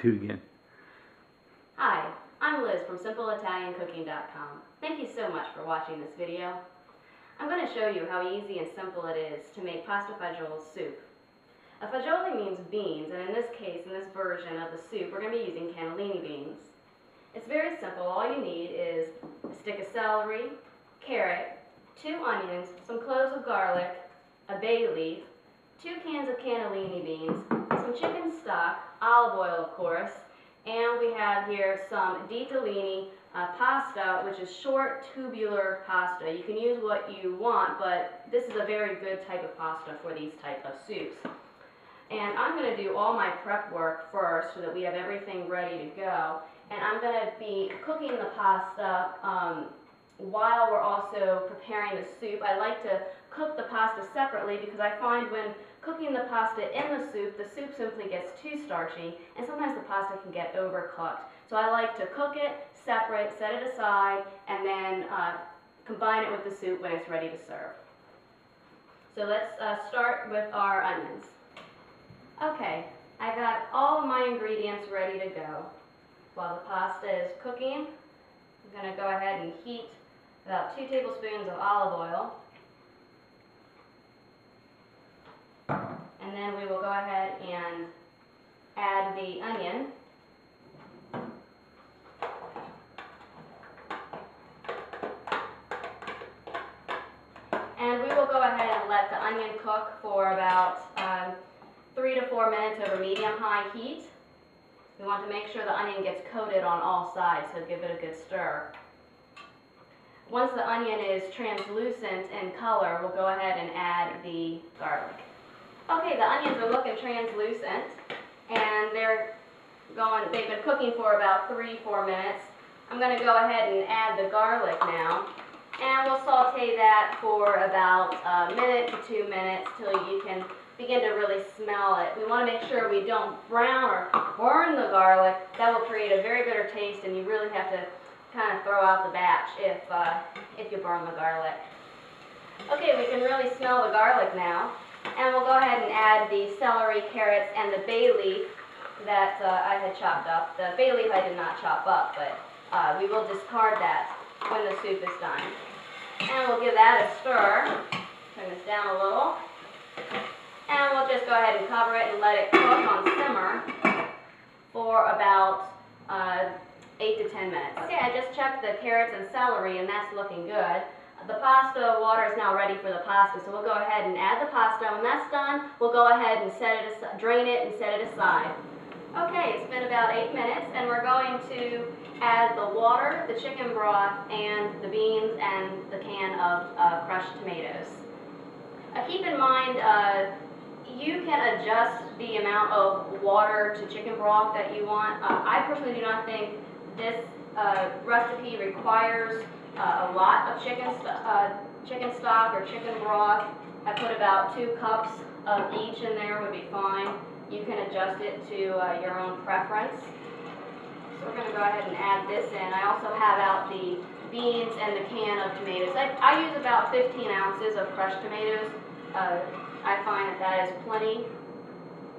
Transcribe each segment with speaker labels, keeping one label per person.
Speaker 1: Do it again.
Speaker 2: Hi, I'm Liz from SimpleItalianCooking.com. Thank you so much for watching this video. I'm going to show you how easy and simple it is to make pasta fagioli soup. A fagioli means beans, and in this case, in this version of the soup, we're going to be using cannellini beans. It's very simple. All you need is a stick of celery, carrot, 2 onions, some cloves of garlic, a bay leaf, 2 cans of cannellini beans, some chicken stock, olive oil of course, and we have here some ditalini pasta, which is short tubular pasta. You can use what you want, but this is a very good type of pasta for these type of soups. And I'm going to do all my prep work first so that we have everything ready to go. And I'm going to be cooking the pasta while we're also preparing the soup. I like to cook the pasta separately because I find when cooking the pasta in the soup simply gets too starchy, and sometimes the pasta can get overcooked. So I like to cook it separate, set it aside, and then combine it with the soup when it's ready to serve. So let's start with our onions. Okay, I got all of my ingredients ready to go. While the pasta is cooking, I'm going to go ahead and heat about 2 tablespoons of olive oil. And then we will go ahead and add the onion. And we will go ahead and let the onion cook for about 3 to 4 minutes over medium-high heat. We want to make sure the onion gets coated on all sides, so give it a good stir. Once the onion is translucent in color, we'll go ahead and add the garlic. Okay, the onions are looking translucent, and they've been cooking for about 3-4 minutes. I'm going to go ahead and add the garlic now, and we'll saute that for about a minute to 2 minutes till you can begin to really smell it. We want to make sure we don't brown or burn the garlic. That will create a very bitter taste, and you really have to kind of throw out the batch if you burn the garlic. Okay, we can really smell the garlic now. And we'll go ahead and add the celery, carrots, and the bay leaf that I had chopped up. The bay leaf I did not chop up, but we will discard that when the soup is done. And we'll give that a stir. Turn this down a little. And we'll just go ahead and cover it and let it cook on simmer for about 8 to 10 minutes. Okay, I just checked the carrots and celery, and that's looking good. The pasta water is now ready for the pasta, so we'll go ahead and add the pasta. When that's done, we'll go ahead and drain it and set it aside. Okay, it's been about 8 minutes, and we're going to add the water, the chicken broth, and the beans, and the can of crushed tomatoes. Keep in mind, you can adjust the amount of water to chicken broth that you want. I personally do not think this recipe requires a lot of chicken stock or chicken broth. I put about 2 cups of each in there would be fine. You can adjust it to your own preference. So we're going to go ahead and add this in. I also have out the beans and the can of tomatoes. I use about 15 ounces of crushed tomatoes. I find that is plenty.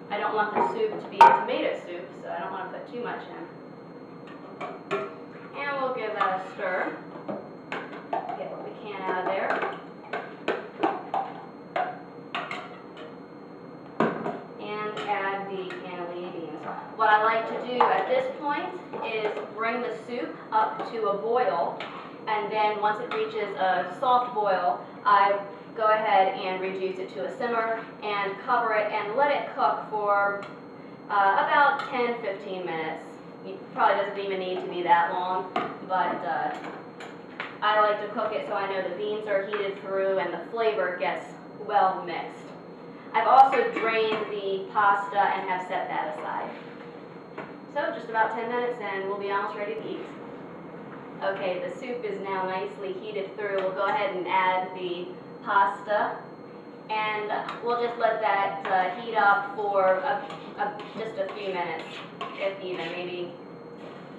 Speaker 2: I don't want the soup to be a tomato soup, so I don't want to put too much in. And we'll give that a stir. Get what we can out of there. And add the cannellini beans. What I like to do at this point is bring the soup up to a boil, and then once it reaches a soft boil, I go ahead and reduce it to a simmer and cover it and let it cook for about 10-15 minutes. It probably doesn't even need to be that long, but I like to cook it so I know the beans are heated through and the flavor gets well mixed. I've also drained the pasta and have set that aside. So just about 10 minutes and we'll be almost ready to eat. Okay, the soup is now nicely heated through. We'll go ahead and add the pasta, and we'll just let that heat up for just a few minutes, if even, maybe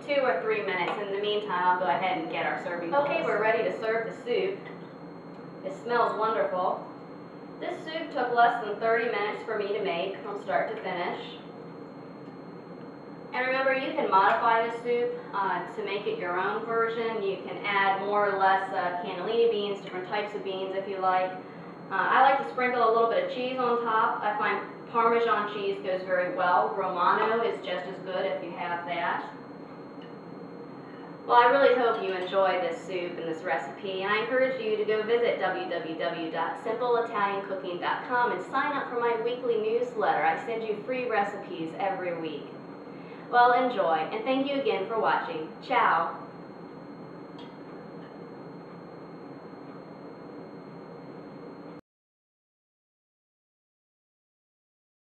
Speaker 2: 2 or 3 minutes. In the meantime, I'll go ahead and get our serving bowls. Okay, we're ready to serve the soup. It smells wonderful. This soup took less than 30 minutes for me to make from start to finish. And remember, you can modify the soup to make it your own version. You can add more or less cannellini beans, different types of beans if you like. I like to sprinkle a little bit of cheese on top. I find Parmesan cheese goes very well. Romano is just as good if you have that. Well, I really hope you enjoy this soup and this recipe, and I encourage you to go visit www.simpleitaliancooking.com and sign up for my weekly newsletter. I send you free recipes every week. Well, enjoy, and thank you again for watching. Ciao!